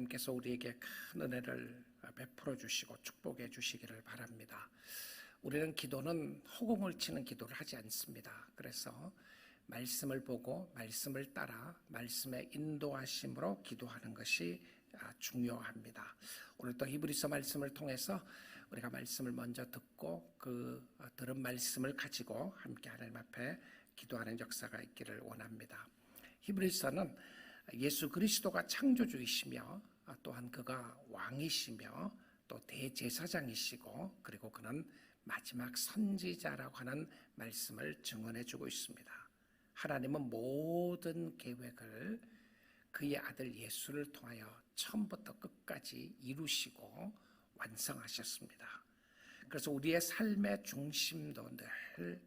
하나님께서 우리에게 큰 은혜를 베풀어 주시고 축복해 주시기를 바랍니다. 우리는 기도는 허공을 치는 기도를 하지 않습니다. 그래서 말씀을 보고 말씀을 따라 말씀의 인도하심으로 기도하는 것이 중요합니다. 오늘 또 히브리서 말씀을 통해서 우리가 말씀을 먼저 듣고 그 들은 말씀을 가지고 함께 하나님 앞에 기도하는 역사가 있기를 원합니다. 히브리서는 예수 그리스도가 창조주이시며 또한 그가 왕이시며 또 대제사장이시고 그리고 그는 마지막 선지자라고 하는 말씀을 증언해 주고 있습니다. 하나님은 모든 계획을 그의 아들 예수를 통하여 처음부터 끝까지 이루시고 완성하셨습니다. 그래서 우리의 삶의 중심도 늘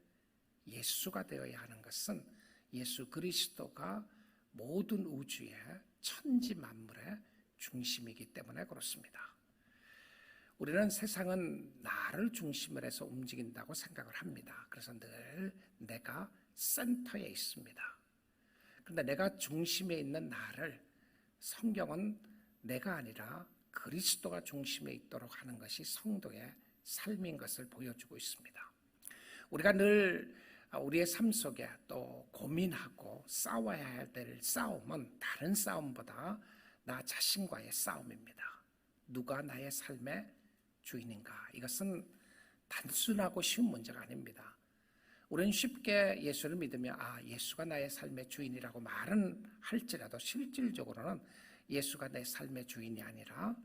예수가 되어야 하는 것은 예수 그리스도가 모든 우주의 천지 만물의 중심이기 때문에 그렇습니다. 우리는 세상은 나를 중심으로 해서 움직인다고 생각을 합니다. 그래서 늘 내가 센터에 있습니다. 그런데 내가 중심에 있는 나를 성경은 내가 아니라 그리스도가 중심에 있도록 하는 것이 성도의 삶인 것을 보여주고 있습니다. 우리가 늘 우리의 삶 속에 또 고민하고 싸워야 될 싸움은 다른 싸움보다 나 자신과의 싸움입니다. 누가 나의 삶의 주인인가? 이것은 단순하고 쉬운 문제가 아닙니다. 우리는 쉽게 예수를 믿으며 예수가 나의 삶의 주인이라고 말은 할지라도 실질적으로는 예수가 내 삶의 주인이 아니라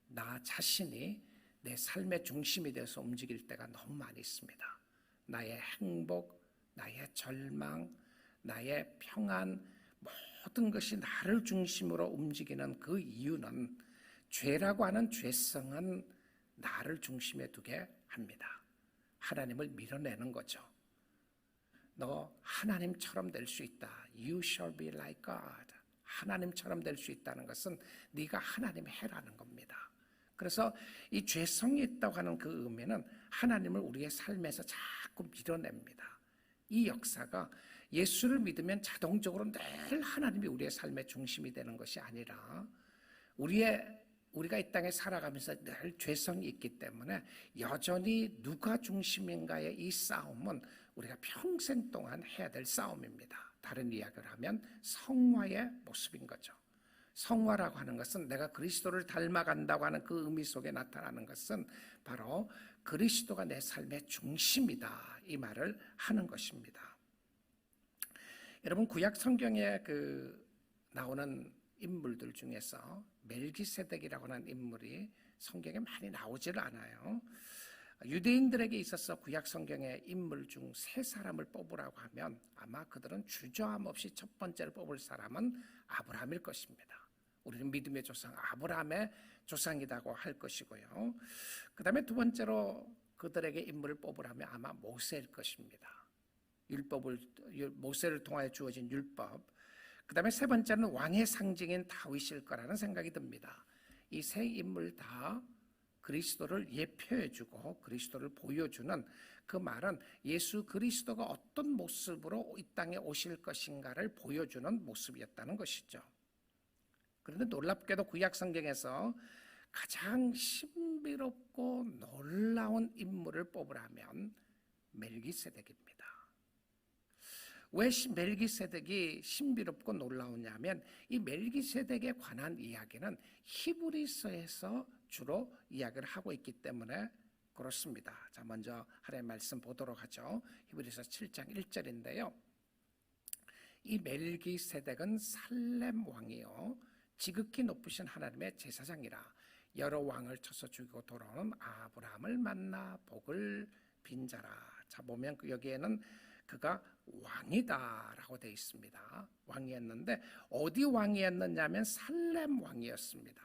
나 자신이 내 삶의 중심이 되어서 움직일 때가 너무 많이 있습니다. 나의 행복, 나의 절망, 나의 평안, 모든 것이 나를 중심으로 움직이는 그 이유는 죄라고 하는 죄성은 나를 중심에 두게 합니다. 하나님을 밀어내는 거죠. 너 하나님처럼 될 수 있다. You shall be like God. 하나님처럼 될 수 있다는 것은 네가 하나님의 해라는 겁니다. 그래서 이 죄성이 있다고 하는 그 의미는 하나님을 우리의 삶에서 자꾸 밀어냅니다. 이 역사가 예수를 믿으면 자동적으로 늘 하나님이 우리의 삶의 중심이 되는 것이 아니라 우리가 이 땅에 살아가면서 늘 죄성이 있기 때문에 여전히 누가 중심인가의 이 싸움은 우리가 평생 동안 해야 될 싸움입니다. 다른 이야기를 하면 성화의 모습인 거죠. 성화라고 하는 것은 내가 그리스도를 닮아간다고 하는 그 의미 속에 나타나는 것은 바로 그리스도가 내 삶의 중심이다, 이 말을 하는 것입니다. 여러분, 구약 성경에 나오는 인물들 중에서 멜기세덱이라고 하는 인물이 성경에 많이 나오질 않아요. 유대인들에게 있어서 구약 성경의 인물 중 세 사람을 뽑으라고 하면 아마 그들은 주저함 없이 첫 번째로 뽑을 사람은 아브라함일 것입니다. 우리는 믿음의 조상 아브라함의 조상이라고 할 것이고요. 그 다음에 두 번째로 그들에게 인물을 뽑으라면 아마 모세일 것입니다. 모세를 통하여 주어진 율법. 그 다음에 세 번째는 왕의 상징인 다윗일 거라는 생각이 듭니다. 이 세 인물 다 그리스도를 예표해주고 그리스도를 보여주는, 그 말은 예수 그리스도가 어떤 모습으로 이 땅에 오실 것인가를 보여주는 모습이었다는 것이죠. 그런데 놀랍게도 구약 성경에서 가장 신비롭고 놀라운 인물을 뽑으라면 멜기세덱입니다. 왜 멜기세덱이 신비롭고 놀라우냐면 이 멜기세덱에 관한 이야기는 히브리서에서 주로 이야기를 하고 있기 때문에 그렇습니다. 자, 먼저 하나님의 말씀 보도록 하죠. 히브리서 7장 1절인데요. 이 멜기세덱은 살렘 왕이요 지극히 높으신 하나님의 제사장이라 여러 왕을 쳐서 죽이고 돌아오는 아브라함을 만나 복을 빈 자라. 자, 보면 여기에는 그가 왕이다라고 되어 있습니다. 왕이었는데 어디 왕이었느냐면 살렘 왕이었습니다.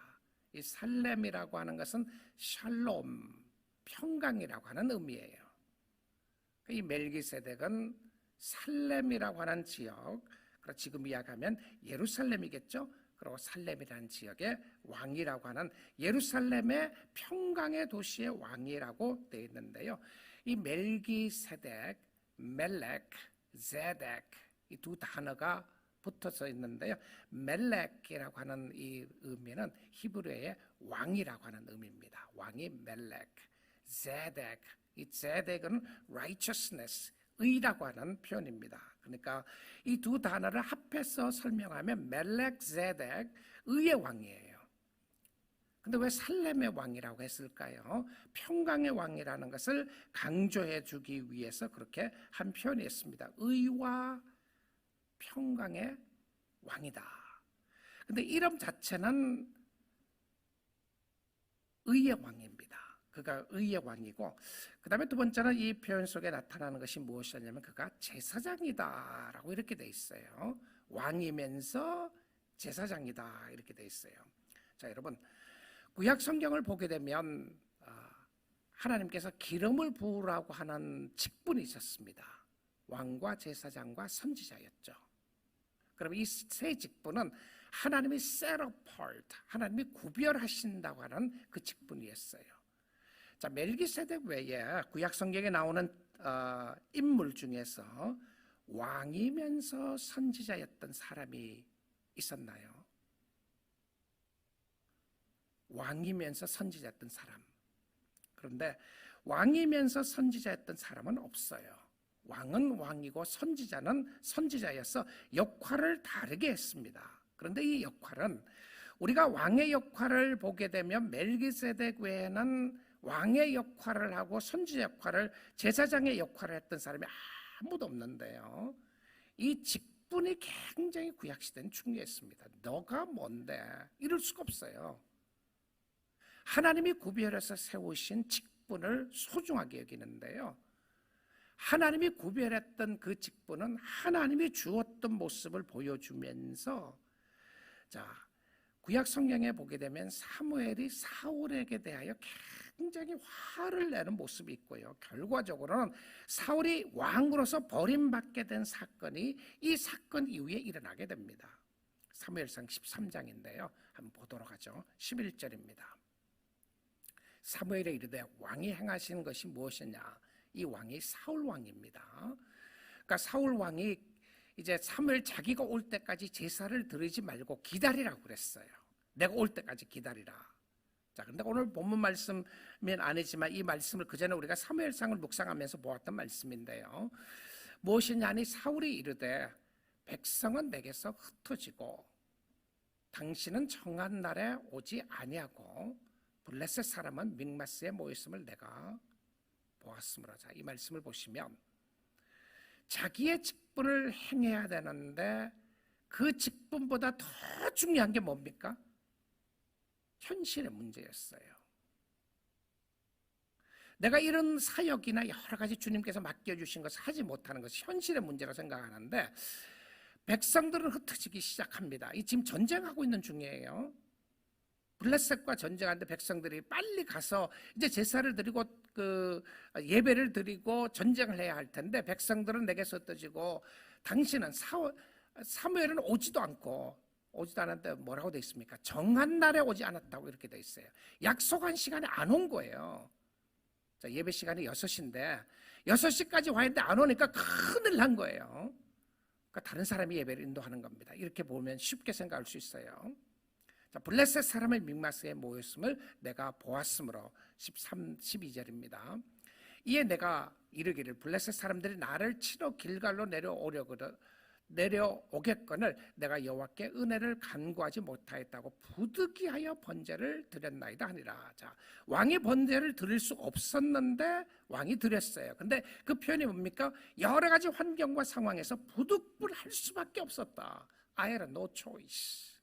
이 살렘이라고 하는 것은 샬롬, 평강이라고 하는 의미예요. 이 멜기세덱은 살렘이라고 하는 지역, 지금 이야기하면 예루살렘이겠죠. 그리고 살렘이라는 지역의 왕이라고 하는 예루살렘의 평강의 도시의 왕이라고 되어 있는데요. 이 멜기세덱, 멜렉, 제덱, 이 두 단어가 붙어서 있는데요. 멜렉이라고 하는 이 의미는 히브리어의 왕이라고 하는 의미입니다. 왕이 멜렉, 제덱. 이 제덱은 righteousness, 의라고 하는 표현입니다. 그러니까 이 두 단어를 합해서 설명하면 멜렉 제덱, 의의 왕이에요. 근데 왜 살렘의 왕이라고 했을까요? 평강의 왕이라는 것을 강조해 주기 위해서 그렇게 한 표현이었습니다. 의와 평강의 왕이다. 근데 이름 자체는 의의 왕입니다. 그가 의의 왕이고, 그 다음에 두 번째는 이 표현 속에 나타나는 것이 무엇이냐면 그가 제사장이다 라고 이렇게 돼 있어요. 왕이면서 제사장이다 이렇게 돼 있어요. 자, 여러분, 구약 성경을 보게 되면 하나님께서 기름을 부으라고 하는 직분이 있었습니다. 왕과 제사장과 선지자였죠. 그럼 이 세 직분은 하나님이 set apart, 하나님이 구별하신다고 하는 그 직분이었어요. 자, 멜기세덱 외에 구약 성경에 나오는 인물 중에서 왕이면서 선지자였던 사람이 있었나요? 왕이면서 선지자였던 사람. 그런데 왕이면서 선지자였던 사람은 없어요. 왕은 왕이고 선지자는 선지자여서 역할을 다르게 했습니다. 그런데 이 역할은 우리가 왕의 역할을 보게 되면 멜기세덱 외에는 왕의 역할을 하고 선지자 역할을, 제사장의 역할을 했던 사람이 아무도 없는데요. 이 직분이 굉장히 구약시대는 중요했습니다. 너가 뭔데? 이럴 수가 없어요. 하나님이 구별해서 세우신 직분을 소중하게 여기는데요. 하나님이 구별했던 그 직분은 하나님이 주었던 모습을 보여주면서, 자, 구약 성경에 보게 되면 사무엘이 사울에게 대하여 굉장히 화를 내는 모습이 있고요. 결과적으로는 사울이 왕으로서 버림받게 된 사건이 이 사건 이후에 일어나게 됩니다. 사무엘상 13장인데요. 한번 보도록 하죠. 11절입니다. 사무엘에 이르되 왕이 행하시는 것이 무엇이냐? 이 왕이 사울 왕입니다. 그러니까 사울 왕이 이제 사무엘 자기가 올 때까지 제사를 드리지 말고 기다리라고 그랬어요. 내가 올 때까지 기다리라. 자, 근데 오늘 본문 말씀은 아니지만 이 말씀을 그 전에 우리가 사무엘상을 묵상하면서 보았던 말씀인데요. 무엇이냐 하니 사울이 이르되 백성은 내게서 흩어지고 당신은 정한 날에 오지 아니하고 블레셋 사람은 믹마스에 모였음을 내가 보았으므로. 자, 이 말씀을 보시면 자기의 직분을 행해야 되는데 그 직분보다 더 중요한 게 뭡니까? 현실의 문제였어요. 내가 이런 사역이나 여러 가지 주님께서 맡겨주신 것을 하지 못하는 것이 현실의 문제라고 생각하는데 백성들은 흩어지기 시작합니다. 이 지금 전쟁하고 있는 중이에요. 블레셋과 전쟁하는데 백성들이 빨리 가서 이제 제사를 드리고 그 예배를 드리고 전쟁을 해야 할 텐데 백성들은 내게서 흩어지고 당신은 사무엘은 오지도 않았는데 뭐라고 돼 있습니까? 정한 날에 오지 않았다고 이렇게 돼 있어요. 약속한 시간에 안 온 거예요. 자, 예배 시간이 6시인데 6시까지 와 있는데 안 오니까 큰일 난 거예요. 그러니까 다른 사람이 예배를 인도하는 겁니다. 이렇게 보면 쉽게 생각할 수 있어요. 자, 블레셋 사람의 믹마스에 모였음을 내가 보았으므로 12절입니다. 이에 내가 이르기를 블레셋 사람들이 나를 치러 길갈로 내려오겠거늘 내가 여호와께 은혜를 간구하지 못하였다고 부득이하여 번제를 드렸나이다 하니라. 자, 왕이 번제를 드릴 수 없었는데 왕이 드렸어요. 근데 그 표현이 뭡니까? 여러 가지 환경과 상황에서 부득불할 수밖에 없었다. I had no choice.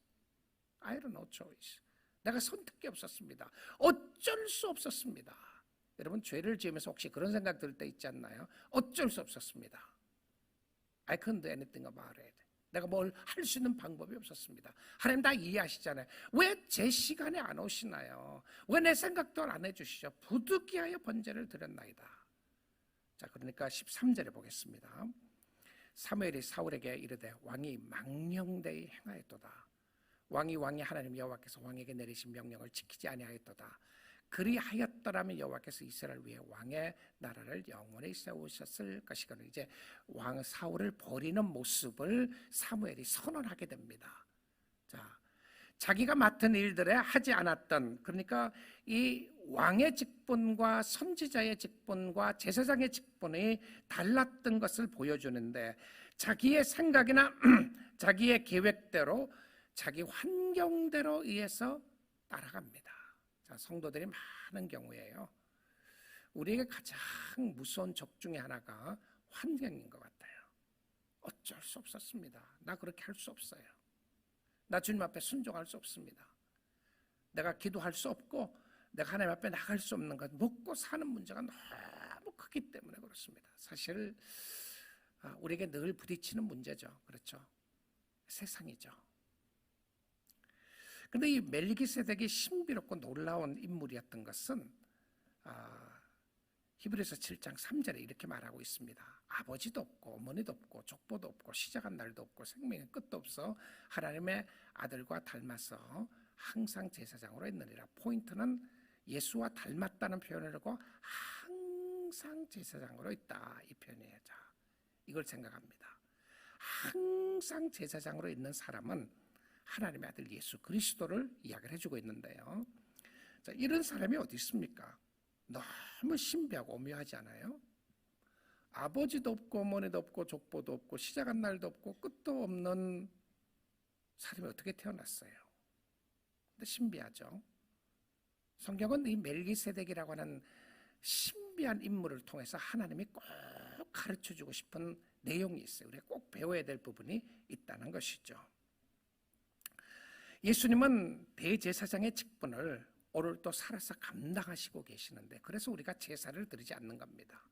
I had no choice. 내가 선택이 없었습니다. 어쩔 수 없었습니다. 여러분, 죄를 지으면서 혹시 그런 생각 들 때 있지 않나요? 어쩔 수 없었습니다. I couldn't do anything about it. 내가 뭘 할 수 있는 방법이 없었습니다. 하나님 다 이해하시잖아요. 왜 제 시간에 안 오시나요? 왜 내 생각도 안 해주시죠? 부득이하여 번제를 드렸나이다. 자, 그러니까 13절에 보겠습니다. 사무엘이 사울에게 이르되 왕이 망령되이 행하였도다. 왕이 하나님 여호와께서 왕에게 내리신 명령을 지키지 아니하였도다. 그리하였더라면 여호와께서 이스라엘 위에 왕의 나라를 영원히 세우셨을 것이거든요. 이제 왕 사울을 버리는 모습을 사무엘이 선언하게 됩니다. 자, 자기가 맡은 일들에 하지 않았던, 그러니까 이 왕의 직분과 선지자의 직분과 제사장의 직분이 달랐던 것을 보여주는데, 자기의 생각이나 자기의 계획대로 자기 환경대로 의해서 따라갑니다. 자, 성도들이 많은 경우에요, 우리에게 가장 무서운 적 중에 하나가 환경인 것 같아요. 어쩔 수 없었습니다. 나 그렇게 할 수 없어요. 나 주님 앞에 순종할 수 없습니다. 내가 기도할 수 없고 내가 하나님 앞에 나갈 수 없는 것, 먹고 사는 문제가 너무 크기 때문에 그렇습니다. 사실 우리에게 늘 부딪히는 문제죠. 그렇죠? 세상이죠. 그런데 이 멜기세덱이 신비롭고 놀라운 인물이었던 것은 히브리서 7장 3절에 이렇게 말하고 있습니다. 아버지도 없고 어머니도 없고 족보도 없고 시작한 날도 없고 생명의 끝도 없어 하나님의 아들과 닮아서 항상 제사장으로 있느니라. 포인트는 예수와 닮았다는 표현을 하고 항상 제사장으로 있다, 이 표현이에요. 자, 이걸 생각합니다. 항상 제사장으로 있는 사람은 하나님의 아들 예수 그리스도를 이야기를 해주고 있는데요. 자, 이런 사람이 어디 있습니까? 너무 신비하고 오묘하지 않아요? 아버지도 없고 어머니도 없고 족보도 없고 시작한 날도 없고 끝도 없는 사람이 어떻게 태어났어요? 근데 신비하죠. 성경은 이 멜기세덱이라고 하는 신비한 인물을 통해서 하나님이 꼭 가르쳐주고 싶은 내용이 있어요. 우리가 꼭 배워야 될 부분이 있다는 것이죠. 예수님은 대제사장의 직분을 오늘도 살아서 감당하시고 계시는데, 그래서 우리가 제사를 드리지 않는 겁니다.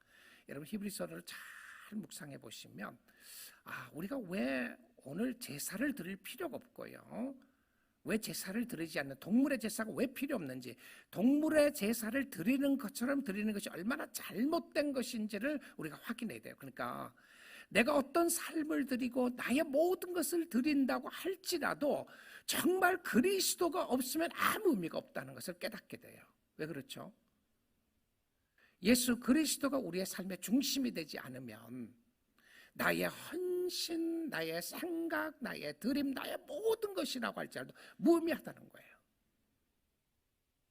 여러분 히브리서를 잘 묵상해 보시면 우리가 왜 오늘 제사를 드릴 필요가 없고요, 왜 제사를 드리지 않는, 동물의 제사가 왜 필요 없는지, 동물의 제사를 드리는 것처럼 드리는 것이 얼마나 잘못된 것인지를 우리가 확인해야 돼요. 그러니까 내가 어떤 삶을 드리고 나의 모든 것을 드린다고 할지라도 정말 그리스도가 없으면 아무 의미가 없다는 것을 깨닫게 돼요. 왜 그렇죠? 예수 그리스도가 우리의 삶의 중심이 되지 않으면 나의 헌신, 나의 생각, 나의 드림, 나의 모든 것이라고 할지라도 무의미하다는 거예요.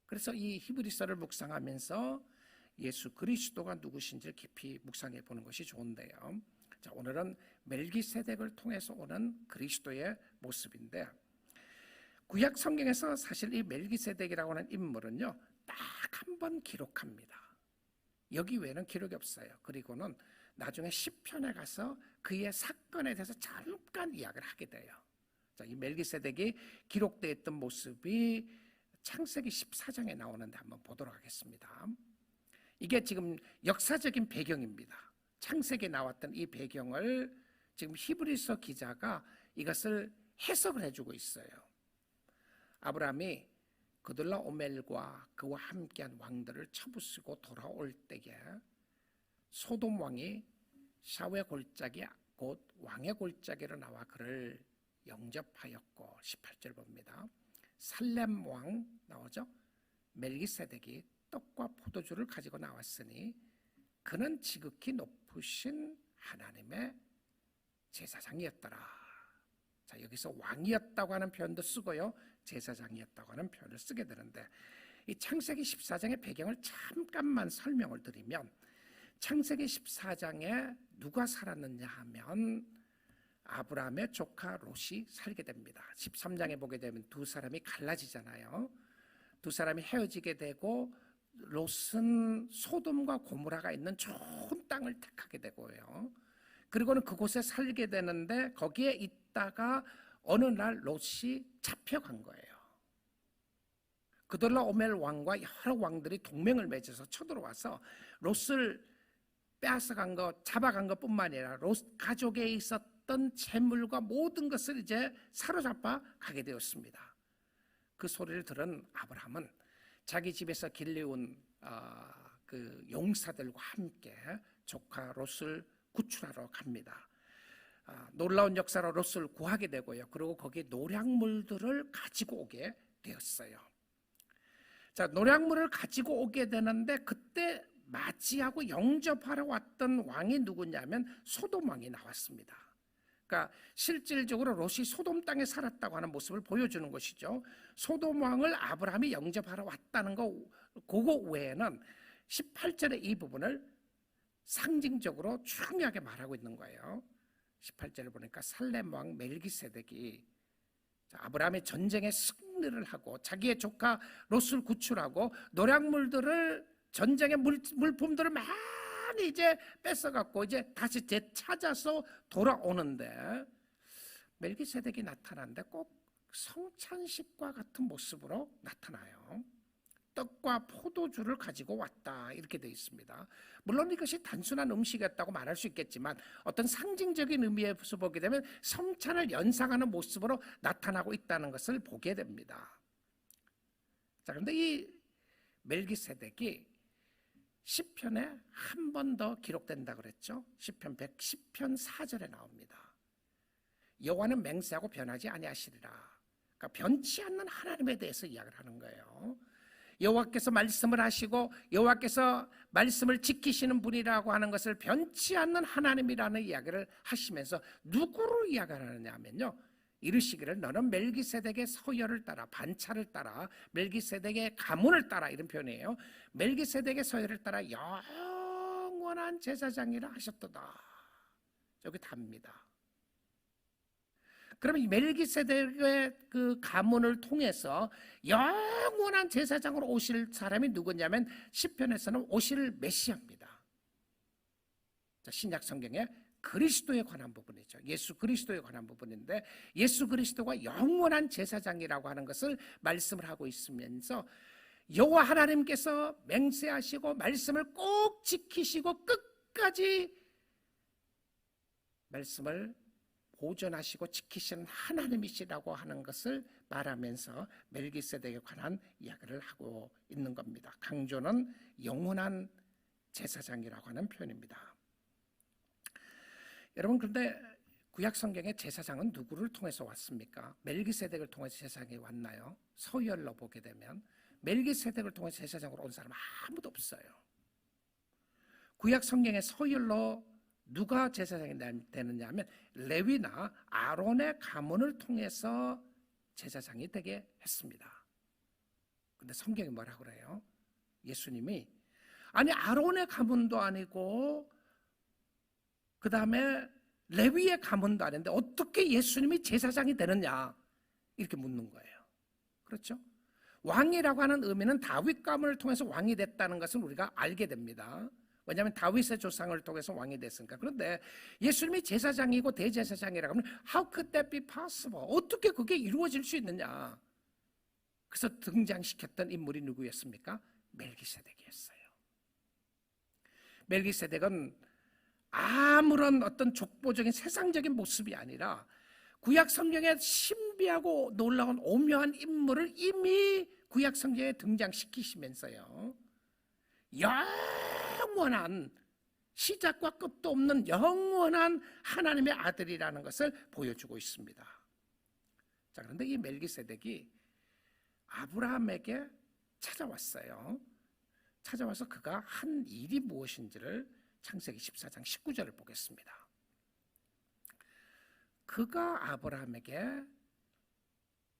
그래서 이 히브리서를 묵상하면서 예수 그리스도가 누구신지를 깊이 묵상해 보는 것이 좋은데요. 자, 오늘은 멜기세덱을 통해서 오는 그리스도의 모습인데, 구약 성경에서 사실 이 멜기세덱이라고 하는 인물은요, 딱 한 번 기록합니다. 여기 외에는 기록이 없어요. 그리고는 나중에 시편에 가서 그의 사건에 대해서 잠깐 이야기를 하게 돼요. 자, 이 멜기세덱이 기록되어 있던 모습이 창세기 14장에 나오는데 한번 보도록 하겠습니다. 이게 지금 역사적인 배경입니다. 창세기에 나왔던 이 배경을 지금 히브리서 기자가 이것을 해석을 해주고 있어요. 아브라함이 그들라오멜과 그와 함께한 왕들을 쳐부수고 돌아올 때에 소돔 왕이 샤웨 골짜기 곧 왕의 골짜기로 나와 그를 영접하였고, 18절 봅니다. 살렘 왕 나오죠. 멜기세덱이 떡과 포도주를 가지고 나왔으니 그는 지극히 높으신 하나님의 제사장이었더라. 자, 여기서 왕이었다고 하는 표현도 쓰고요, 제사장이었다고 하는 표현을 쓰게 되는데, 이 창세기 14장의 배경을 잠깐만 설명을 드리면, 창세기 14장에 누가 살았느냐 하면 아브라함의 조카 롯이 살게 됩니다. 13장에 보게 되면 두 사람이 갈라지잖아요. 두 사람이 헤어지게 되고 롯은 소돔과 고모라가 있는 좋은 땅을 택하게 되고요. 그리고는 그곳에 살게 되는데 거기에 있다가 어느 날 롯이 잡혀간 거예요. 그돌라오멜 왕과 여러 왕들이 동맹을 맺어서 쳐들어와서 롯을 빼앗아간 것, 잡아간 것뿐만 아니라 롯 가족에 있었던 재물과 모든 것을 이제 사로잡아 가게 되었습니다. 그 소리를 들은 아브라함은 자기 집에서 길러온 그 용사들과 함께 조카 롯을 구출하러 갑니다. 놀라운 역사로 롯을 구하게 되고요. 그리고 거기에 노량물들을 가지고 오게 되었어요. 자, 노략물을 가지고 오게 되는데 그때 맞이하고 영접하러 왔던 왕이 누구냐면 소돔 왕이 나왔습니다. 그러니까 실질적으로 롯이 소돔 땅에 살았다고 하는 모습을 보여주는 것이죠. 소돔 왕을 아브라함이 영접하러 왔다는 거, 그거 외에는 18절의 이 부분을 상징적으로 중요하게 말하고 있는 거예요. 18절을 보니까 살렘 왕 멜기세덱이 아브라함의 전쟁에 승리를 하고 자기의 조카 롯을 구출하고 노략물들을, 전쟁의 물품들을 많이 이제 뺏어갖고 이제 다시 되찾아서 돌아오는데, 멜기세덱이 나타나는데 꼭 성찬식과 같은 모습으로 나타나요. 떡과 포도주를 가지고 왔다, 이렇게 되어 있습니다. 물론 이것이 단순한 음식이었다고 말할 수 있겠지만 어떤 상징적인 의미에서 보게 되면 성찬을 연상하는 모습으로 나타나고 있다는 것을 보게 됩니다. 자, 그런데 이 멜기세덱이 시편에 한 번 더 기록된다 그랬죠. 시편 110편 4절에 나옵니다. 여호와는 맹세하고 변하지 아니하시리라. 그러니까 변치 않는 하나님에 대해서 이야기를 하는 거예요. 여호와께서 말씀을 하시고 여호와께서 말씀을 지키시는 분이라고 하는 것을 변치 않는 하나님이라는 이야기를 하시면서 누구를 이야기하느냐 하면요, 이르시기를 너는 멜기세덱의 서열을 따라, 반차를 따라, 멜기세덱의 가문을 따라, 이런 표현이에요. 멜기세덱의 서열을 따라 영원한 제사장이라 하셨도다. 여기 답니다. 그러면 멜기세덱의 그 가문을 통해서 영원한 제사장으로 오실 사람이 누구냐면 시편에서는 오실 메시아입니다. 신약 성경에 그리스도에 관한 부분이죠. 예수 그리스도에 관한 부분인데, 예수 그리스도가 영원한 제사장이라고 하는 것을 말씀을 하고 있으면서 여호와 하나님께서 맹세하시고 말씀을 꼭 지키시고 끝까지 말씀을 보존하시고 지키시는 하나님이시라고 하는 것을 말하면서 멜기세덱에 관한 이야기를 하고 있는 겁니다. 강조는 영원한 제사장이라고 하는 표현입니다. 여러분, 그런데 구약 성경의 제사장은 누구를 통해서 왔습니까? 멜기세덱을 통해서 제사장이 왔나요? 서열로 보게 되면 멜기세덱을 통해서 제사장으로 온 사람 아무도 없어요. 구약 성경의 서열로 누가 제사장이 되느냐 하면 레위나 아론의 가문을 통해서 제사장이 되게 했습니다. 근데 성경이 뭐라 그래요? 예수님이 아니 아론의 가문도 아니고 그 다음에 레위의 가문도 아닌데 어떻게 예수님이 제사장이 되느냐, 이렇게 묻는 거예요. 그렇죠? 왕이라고 하는 의미는 다윗 가문을 통해서 왕이 됐다는 것을 우리가 알게 됩니다. 왜냐하면 다윗의 조상을 통해서 왕이 됐으니까. 그런데 예수님이 제사장이고 대제사장이라고 하면 How could that be possible? 어떻게 그게 이루어질 수 있느냐? 그래서 등장시켰던 인물이 누구였습니까? 멜기세덱이었어요. 멜기세덱은 아무런 어떤 족보적인 세상적인 모습이 아니라 구약 성경에 신비하고 놀라운 오묘한 인물을 이미 구약 성경에 등장시키시면서요, 영원한, 시작과 끝도 없는 영원한 하나님의 아들이라는 것을 보여주고 있습니다. 자, 그런데 이 멜기세덱이 아브라함에게 찾아왔어요. 찾아와서 그가 한 일이 무엇인지를 창세기 14장 19절을 보겠습니다. 그가 아브라함에게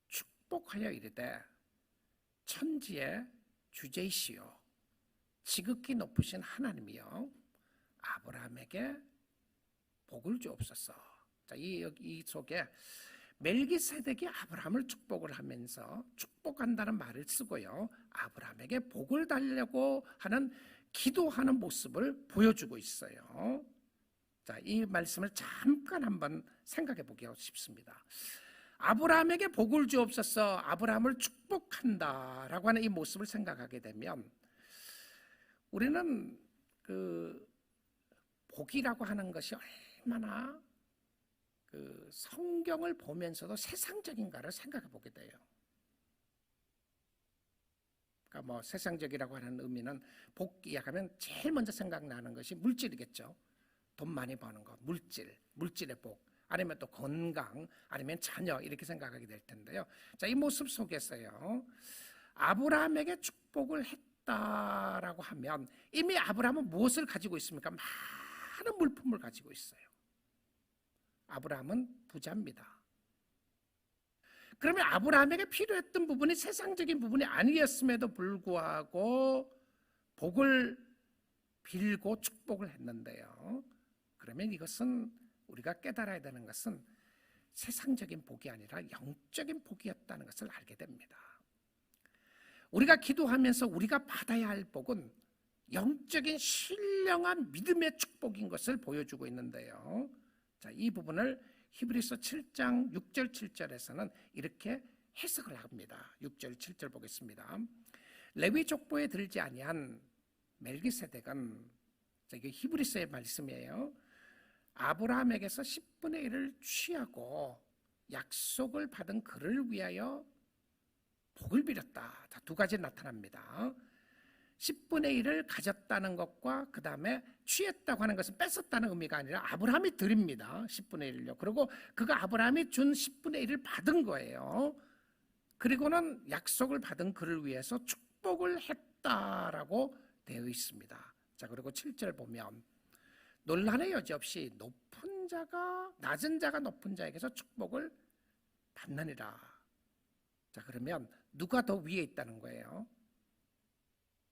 축복하여 이르되 천지의 주제이시요 지극히 높으신 하나님이여 아브라함에게 복을 주옵소서. 자, 이 속에 멜기세덱이 아브라함을 축복을 하면서 축복한다는 말을 쓰고요, 아브라함에게 복을 달라고 하는 기도하는 모습을 보여주고 있어요. 자, 이 말씀을 잠깐 한번 생각해 보고 싶습니다. 아브라함에게 복을 주옵소서, 아브라함을 축복한다라고 하는 이 모습을 생각하게 되면 우리는 그 복이라고 하는 것이 얼마나 그 성경을 보면서도 세상적인가를 생각해 보게 돼요. 그러니까 뭐 세상적이라고 하는 의미는 복 이야기하면 제일 먼저 생각나는 것이 물질이겠죠. 돈 많이 버는 거, 물질의 복, 아니면 또 건강, 아니면 자녀, 이렇게 생각하게 될 텐데요. 자, 이 모습 속에서요, 아브라함에게 축복을 했다라고 하면 이미 아브라함은 무엇을 가지고 있습니까? 많은 물품을 가지고 있어요. 아브라함은 부자입니다. 그러면 아브라함에게 필요했던 부분이 세상적인 부분이 아니었음에도 불구하고 복을 빌고 축복을 했는데요. 그러면 이것은 우리가 깨달아야 되는 것은 세상적인 복이 아니라 영적인 복이었다는 것을 알게 됩니다. 우리가 기도하면서 우리가 받아야 할 복은 영적인 신령한 믿음의 축복인 것을 보여주고 있는데요. 자, 이 부분을 히브리서 7장 6절 7절에서는 이렇게 해석을 합니다. 6절 7절 보겠습니다. 레위 족보에 들지 아니한 멜기세덱은, 이게 히브리서의 말씀이에요. 아브라함에게서 10분의 1을 취하고 약속을 받은 그를 위하여 복을 빌었다. 자, 두 가지 나타납니다. 10분의 1을 가졌다는 것과 그 다음에 취했다고 하는 것은 뺏었다는 의미가 아니라 아브라함이 드립니다. 10분의 1을요. 그리고 그가 아브라함이 준 10분의 1을 받은 거예요. 그리고는 약속을 받은 그를 위해서 축복을 했다라고 되어 있습니다. 자, 그리고 7절 보면 논란의 여지 없이 높은 자가 낮은 자가 높은 자에게서 축복을 받느니라. 자, 그러면 누가 더 위에 있다는 거예요?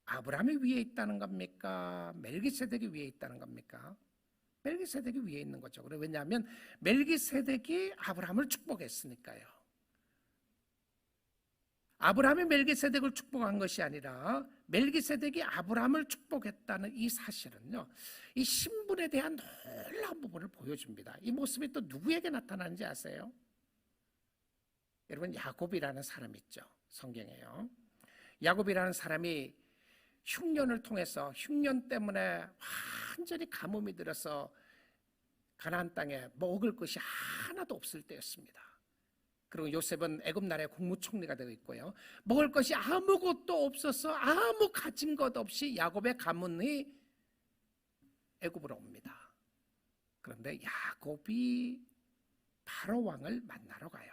아브라함이 위에 있다는 겁니까? 멜기세덱이 위에 있다는 겁니까? 멜기세덱이 위에 있는 거죠. 왜냐하면 멜기세덱이 아브라함을 축복했으니까요. 아브라함이 멜기세덱을 축복한 것이 아니라 멜기세덱이 아브라함을 축복했다는 이 사실은요, 이 신분에 대한 놀라운 부분을 보여줍니다. 이 모습이 또 누구에게 나타나는지 아세요? 여러분, 야곱이라는 사람이 있죠. 성경에요. 야곱이라는 사람이 흉년을 통해서 흉년 때문에 완전히 가뭄이 들어서 가나안 땅에 먹을 것이 하나도 없을 때였습니다. 그리고 요셉은 애굽 나라의 국무총리가 되어 있고요. 먹을 것이 아무것도 없어서 아무 가진 것 없이 야곱의 가문이 애굽으로 옵니다. 그런데 야곱이 바로 왕을 만나러 가요.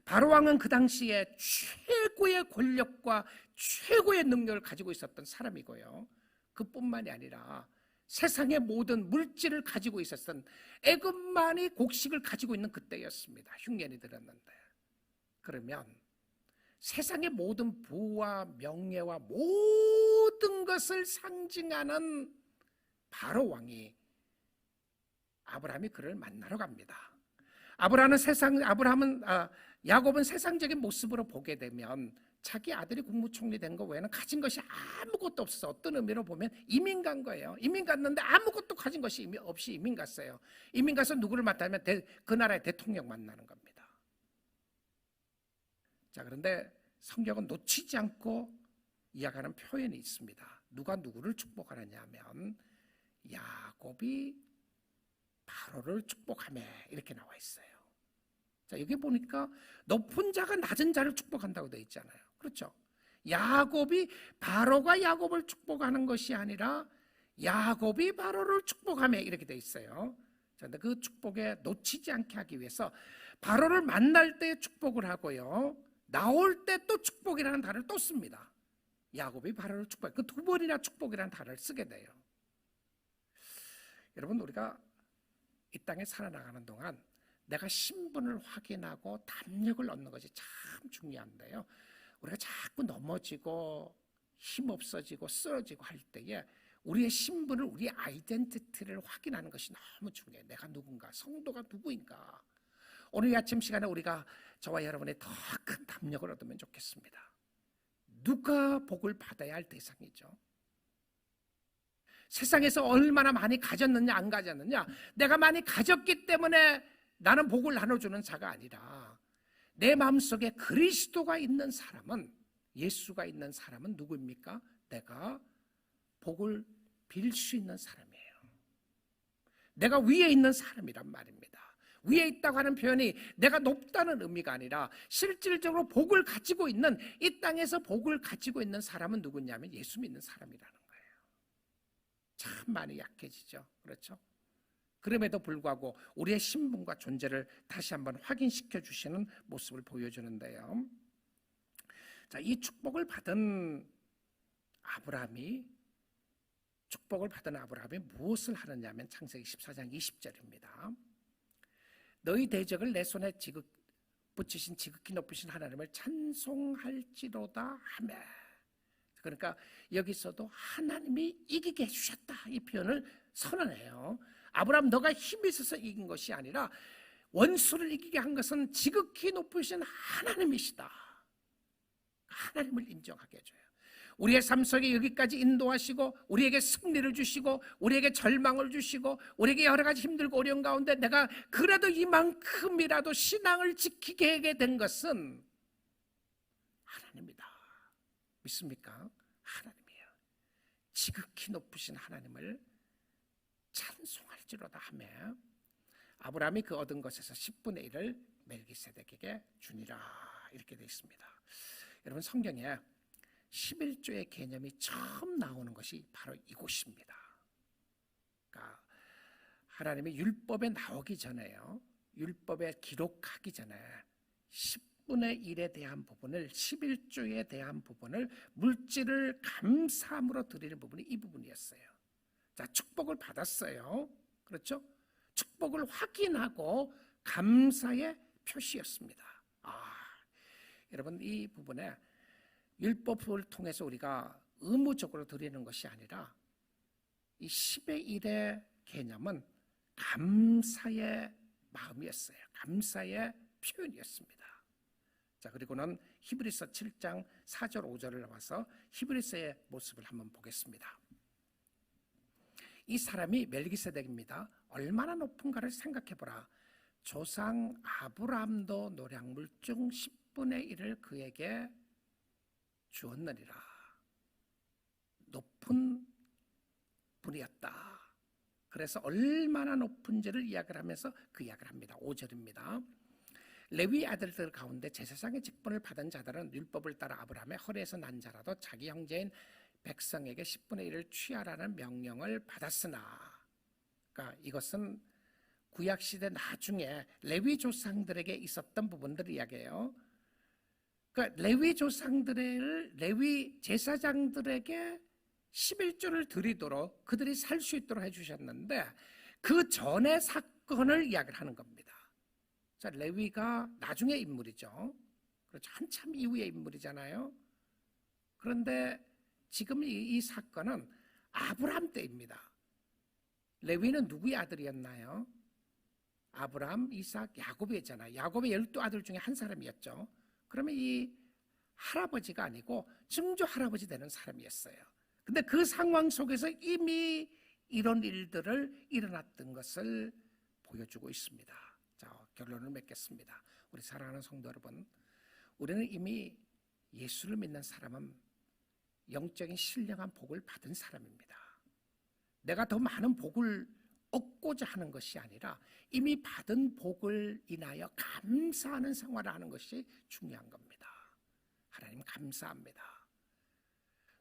바로 왕은 그 당시에 최고의 권력과 최고의 능력을 가지고 있었던 사람이고요. 그뿐만이 아니라 세상의 모든 물질을 가지고 있었던 애굽만이 곡식을 가지고 있는 그때였습니다. 흉년이 들었는데. 그러면 세상의 모든 부와 명예와 모든 것을 상징하는 바로 왕이 아브라함이 그를 만나러 갑니다. 야곱은 세상적인 모습으로 보게 되면 자기 아들이 국무총리 된 거 외에는 가진 것이 아무것도 없어. 어떤 의미로 보면 이민 간 거예요. 이민 갔는데 아무것도 가진 것이 없이 이민 갔어요. 이민 가서 누구를 만나면 그 나라의 대통령 만나는 겁니다. 자, 그런데 성경은 놓치지 않고 이야기하는 표현이 있습니다. 누가 누구를 축복하느냐 하면 야곱이 바로를 축복하며 이렇게 나와 있어요. 자, 여기 보니까 높은 자가 낮은 자를 축복한다고 되어 있잖아요. 그렇죠? 바로가 야곱을 축복하는 것이 아니라 야곱이 바로를 축복하며 이렇게 되어 있어요. 자, 근데 그 축복에 놓치지 않게 하기 위해서 바로를 만날 때 축복을 하고요, 나올 때 또 축복이라는 단어를 또 씁니다. 야곱이 바로를 축복해. 그 두 번이나 축복이라는 단어를 쓰게 돼요. 여러분, 우리가 이 땅에 살아나가는 동안 내가 신분을 확인하고 담력을 얻는 것이 참 중요한데요. 우리가 자꾸 넘어지고 힘없어지고 쓰러지고 할 때에 우리의 신분을, 우리의 아이덴티티를 확인하는 것이 너무 중요해요. 내가 누군가, 성도가 누구인가. 오늘 아침 시간에 우리가, 저와 여러분의 더 큰 담력을 얻으면 좋겠습니다. 누가 복을 받아야 할 대상이죠? 세상에서 얼마나 많이 가졌느냐 안 가졌느냐, 내가 많이 가졌기 때문에 나는 복을 나눠주는 자가 아니라 내 마음속에 그리스도가 있는 사람은, 예수가 있는 사람은 누구입니까? 내가 복을 빌 수 있는 사람이에요. 내가 위에 있는 사람이란 말입니다. 위에 있다고 하는 표현이 내가 높다는 의미가 아니라 실질적으로 복을 가지고 있는, 이 땅에서 복을 가지고 있는 사람은 누구냐면 예수 믿는 사람이라는 거예요. 참 많이 약해지죠. 그렇죠? 그럼에도 불구하고 우리의 신분과 존재를 다시 한번 확인시켜 주시는 모습을 보여주는데요. 자, 이 축복을 받은 아브라함이 무엇을 하느냐면 창세기 14장 20절입니다. 너희 대적을 내 손에 붙이신 지극히 높으신 하나님을 찬송할지로다 하며, 그러니까 여기서도 하나님이 이기게 해주셨다, 이 표현을 선언해요. 아브라함, 너가 힘이 있어서 이긴 것이 아니라 원수를 이기게 한 것은 지극히 높으신 하나님이시다. 하나님을 인정하게 해줘요. 우리의 삶 속에 여기까지 인도하시고 우리에게 승리를 주시고 우리에게 절망을 주시고 우리에게 여러 가지 힘들고 어려운 가운데 내가 그래도 이만큼이라도 신앙을 지키게 하게 된 것은 하나님이다. 믿습니까? 하나님이에요. 지극히 높으신 하나님을 찬송할지로다 하며 아브라함이 그 얻은 것에서 10분의 1을 멜기세덱에게 주니라, 이렇게 되어 있습니다. 여러분, 성경에 11조의 개념이 처음 나오는 것이 바로 이곳입니다. 그러니까 하나님의 율법에 나오기 전에요, 율법에 기록하기 전에 10분의 1에 대한 부분을, 11조에 대한 부분을, 물질을 감사함으로 드리는 부분이 이 부분이었어요. 자, 축복을 받았어요. 그렇죠? 축복을 확인하고 감사의 표시였습니다. 여러분, 이 부분에 율법을 통해서 우리가 의무적으로 드리는 것이 아니라 이 10의 1의 개념은 감사의 마음이었어요. 감사의 표현이었습니다. 자, 그리고는 히브리서 7장 4절 5절을 나와서 히브리서의 모습을 한번 보겠습니다. 이 사람이 멜기세덱입니다. 얼마나 높은가를 생각해보라. 조상 아브라함도 노량물 중 10분의 1을 그에게 주었느니라. 높은 분이었다. 그래서 얼마나 높은지를 이야기를 하면서 그 이야기를 합니다. 5절입니다. 레위 아들들 가운데 제사장의 직분을 받은 자들은 율법을 따라 아브라함의 허리에서 난 자라도 자기 형제인 백성에게 10분의 1을 취하라는 명령을 받았으나, 그러니까 이것은 구약시대 나중에 레위 조상들에게 있었던 부분들을 이야기해요. 그러니까 레위 제사장들에게 11조를 드리도록 그들이 살 수 있도록 해주셨는데 그 전의 사건을 이야기를 하는 겁니다. 자, 레위가 나중의 인물이죠. 그렇죠. 한참 이후의 인물이잖아요. 그런데 지금 이 사건은 아브라함 때입니다. 레위는 누구의 아들이었나요? 아브라함, 이삭, 야곱이었잖아요. 야곱의 12아들 중에 한 사람이었죠. 그러면 이 할아버지가 아니고 증조 할아버지 되는 사람이었어요. 근데 그 상황 속에서 이미 이런 일들을 일어났던 것을 보여주고 있습니다. 자, 결론을 맺겠습니다. 우리 사랑하는 성도 여러분, 우리는 이미 예수를 믿는 사람은 영적인 신령한 복을 받은 사람입니다. 내가 더 많은 복을 얻고자 하는 것이 아니라 이미 받은 복을 인하여 감사하는 생활을 하는 것이 중요한 겁니다. 하나님 감사합니다.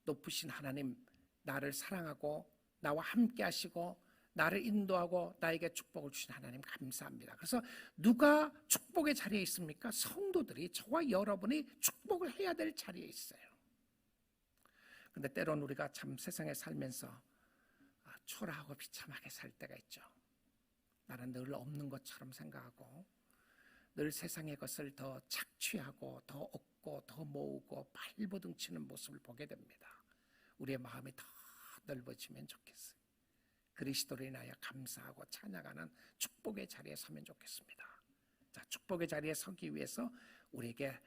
높으신 하나님, 나를 사랑하고 나와 함께 하시고 나를 인도하고 나에게 축복을 주신 하나님 감사합니다. 그래서 누가 축복의 자리에 있습니까? 성도들이, 저와 여러분이 축복을 해야 될 자리에 있어요. 근데 때론 우리가 참 세상에 살면서 초라하고 비참하게 살 때가 있죠. 나는 늘 없는 것처럼 생각하고 늘 세상의 것을 더 착취하고 더 얻고 더 모으고 발버둥치는 모습을 보게 됩니다. 우리의 마음이 더 넓어지면 좋겠어요. 그리스도로 인하여 감사하고 찬양하는 축복의 자리에 서면 좋겠습니다. 자, 축복의 자리에 서기 위해서 우리에게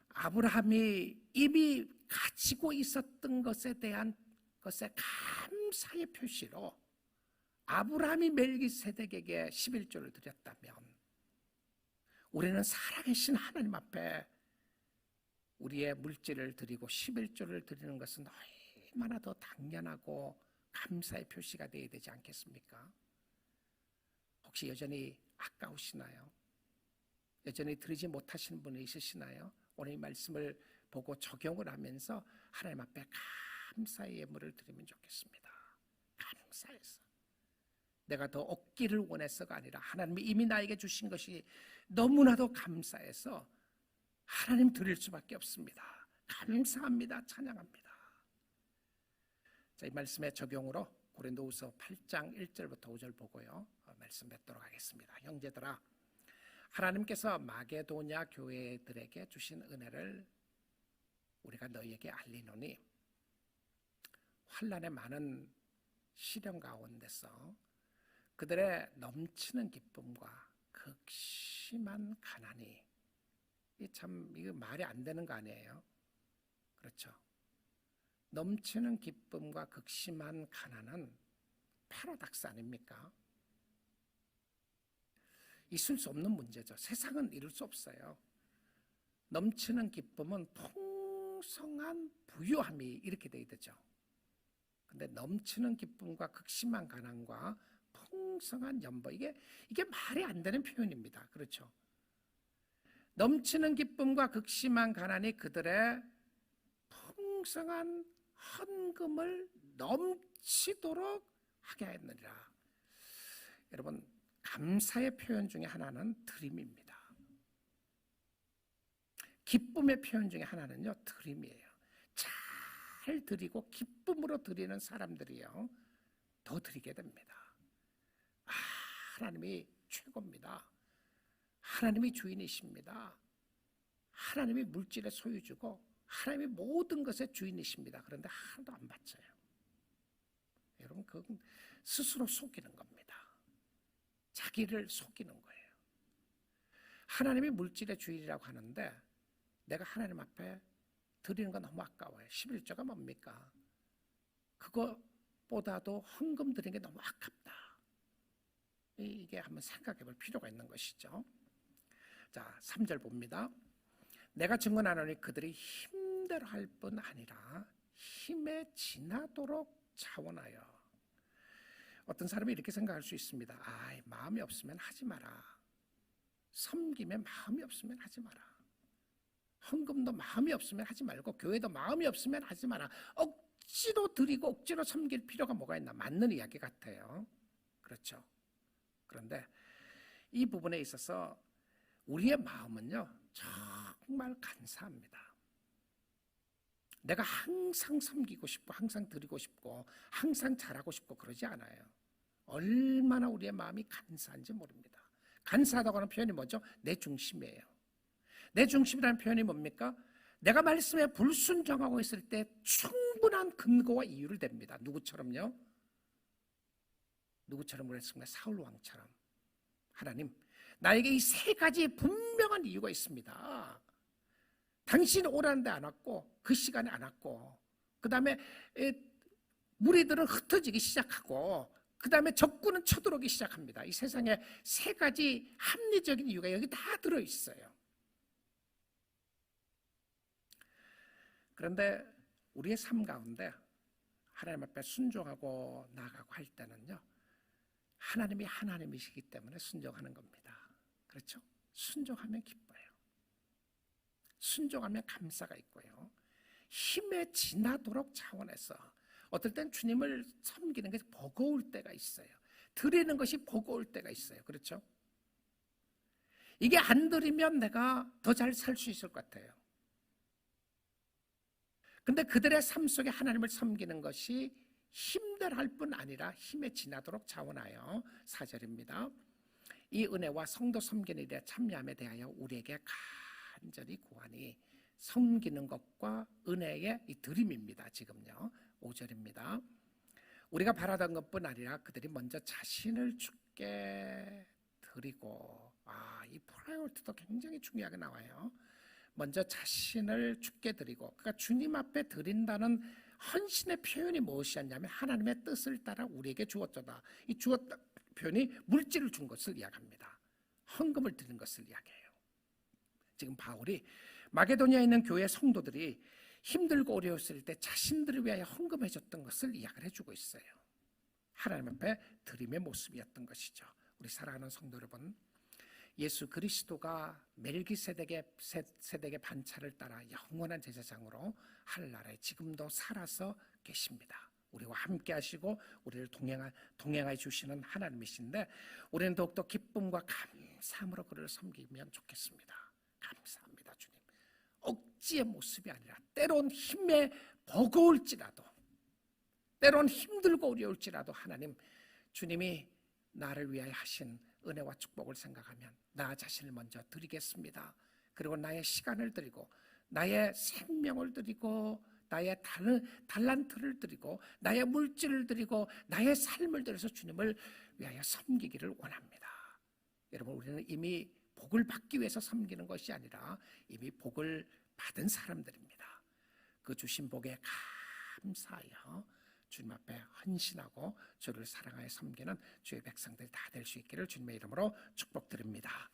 아브라함이 이미 가지고 있었던 것에 대한 것의 감사의 표시로 아브라함이 멜기세덱에게 11조를 드렸다면 우리는 살아계신 하나님 앞에 우리의 물질을 드리고 11조를 드리는 것은 얼마나 더 당연하고 감사의 표시가 되어야 되지 않겠습니까? 혹시 여전히 아까우시나요? 여전히 드리지 못하시는 분이 있으시나요? 오늘 이 말씀을 보고 적용을 하면서 하나님 앞에 감사의 예물을 드리면 좋겠습니다. 감사해서 내가 더 얻기를 원해서가 아니라 하나님이 이미 나에게 주신 것이 너무나도 감사해서 하나님 드릴 수밖에 없습니다. 감사합니다. 찬양합니다. 자, 이 말씀의 적용으로 고린도후서 8장 1절부터 5절 보고요. 말씀 맺도록 하겠습니다. 형제들아, 하나님께서 마게도냐 교회들에게 주신 은혜를 우리가 너희에게 알리노니 환난의 많은 시련 가운데서 그들의 넘치는 기쁨과 극심한 가난이, 이거 말이 안 되는 거 아니에요? 그렇죠? 넘치는 기쁨과 극심한 가난은 패러닥스 아닙니까? 있을 수 없는 문제죠. 세상은 이룰 수 없어요. 넘치는 기쁨은 풍성한 부유함이 이렇게 돼야 되죠. 근데 넘치는 기쁨과 극심한 가난과 풍성한 연보, 이게 말이 안 되는 표현입니다. 그렇죠? 넘치는 기쁨과 극심한 가난이 그들의 풍성한 헌금을 넘치도록 하게 하였느니라. 여러분, 감사의 표현 중에 하나는 드림입니다. 기쁨의 표현 중에 하나는요, 드림이에요. 잘 드리고 기쁨으로 드리는 사람들이요, 더 드리게 됩니다. 하나님이 최고입니다. 하나님이 주인이십니다. 하나님이 물질의 소유주고 하나님이 모든 것의 주인이십니다. 그런데 하나도 안 바쳐요. 여러분, 그건 스스로 속이는 겁니다. 자기를 속이는 거예요. 하나님이 물질의 주인이라고 하는데 내가 하나님 앞에 드리는 건 너무 아까워요. 11조가 뭡니까? 그것보다도 헌금 드리는 게 너무 아깝다. 이게 한번 생각해 볼 필요가 있는 것이죠. 자, 3절 봅니다. 내가 증언하노니 그들이 힘대로 할 뿐 아니라 힘에 지나도록 자원하여. 어떤 사람이 이렇게 생각할 수 있습니다. 마음이 없으면 하지 마라. 섬김에 마음이 없으면 하지 마라. 헌금도 마음이 없으면 하지 말고 교회도 마음이 없으면 하지 마라. 억지로 드리고 억지로 섬길 필요가 뭐가 있나? 맞는 이야기 같아요. 그렇죠. 그런데 이 부분에 있어서 우리의 마음은요, 정말 간사합니다. 내가 항상 섬기고 싶고 항상 드리고 싶고 항상 잘하고 싶고 그러지 않아요. 얼마나 우리의 마음이 간사한지 모릅니다. 간사하다고 하는 표현이 뭐죠? 내 중심이에요. 내 중심이라는 표현이 뭡니까? 내가 말씀에 불순종하고 있을 때 충분한 근거와 이유를 댑니다. 누구처럼요? 누구처럼 그랬습니까? 사울 왕처럼. 하나님, 나에게 이 세 가지 분명한 이유가 있습니다. 당신이 오라는데 안 왔고 그 시간에 안 왔고 그 다음에 무리들은 흩어지기 시작하고 그 다음에 적군은 쳐들어오기 시작합니다. 이 세상에 세 가지 합리적인 이유가 여기 다 들어있어요. 그런데 우리의 삶 가운데 하나님 앞에 순종하고 나아가고 할 때는요, 하나님이 하나님이시기 때문에 순종하는 겁니다. 그렇죠? 순종하면 기뻐요. 순종하면 감사가 있고요. 힘에 지나도록 차원에서 어떨 땐 주님을 섬기는 게 버거울 때가 있어요. 드리는 것이 버거울 때가 있어요. 그렇죠? 이게 안 드리면 내가 더 잘 살 수 있을 것 같아요. 근데 그들의 삶 속에 하나님을 섬기는 것이 힘대로 할 뿐 아니라 힘에 지나도록 자원하여 4절입니다. 이 은혜와 성도 섬기는 일에 참여함에 대하여 우리에게 간절히 구하니. 섬기는 것과 은혜의 이 드림입니다. 지금요 5절입니다. 우리가 바라던 것뿐 아니라 그들이 먼저 자신을 주께 드리고, 이 프라이어리티도 굉장히 중요하게 나와요. 먼저 자신을 주께 드리고, 그러니까 주님 앞에 드린다는 헌신의 표현이 무엇이었냐면 하나님의 뜻을 따라 우리에게 주었도다. 이 주었다 표현이 물질을 준 것을 이야기합니다. 헌금을 드린 것을 이야기해요. 지금 바울이 마게도니아에 있는 교회 성도들이 힘들고 어려웠을 때 자신들을 위하여 헌금해 줬던 것을 이야기를 해주고 있어요. 하나님 앞에 드림의 모습이었던 것이죠. 우리 사랑하는 성도 여러분, 예수 그리스도가 멜기세덱의 반차를 따라 영원한 제사장으로 하늘나라에 지금도 살아서 계십니다. 우리와 함께 하시고 우리를 동행하여 주시는 하나님이신데, 우리는 더욱더 기쁨과 감사함으로 그를 섬기면 좋겠습니다. 감사합니다, 주님. 억지의 모습이 아니라 때론 힘에 버거울지라도, 때론 힘들고 어려울지라도 하나님, 주님이 나를 위하여 하신 은혜와 축복을 생각하면 나 자신을 먼저 드리겠습니다. 그리고 나의 시간을 드리고 나의 생명을 드리고 나의 달란트를 드리고 나의 물질을 드리고 나의 삶을 드려서 주님을 위하여 섬기기를 원합니다. 여러분, 우리는 이미 복을 받기 위해서 섬기는 것이 아니라 이미 복을 받은 사람들입니다. 그 주신 복에 감사하여 주님 앞에 헌신하고 주를 사랑하여 섬기는 주의 백성들이 다 될 수 있기를 주님의 이름으로 축복드립니다.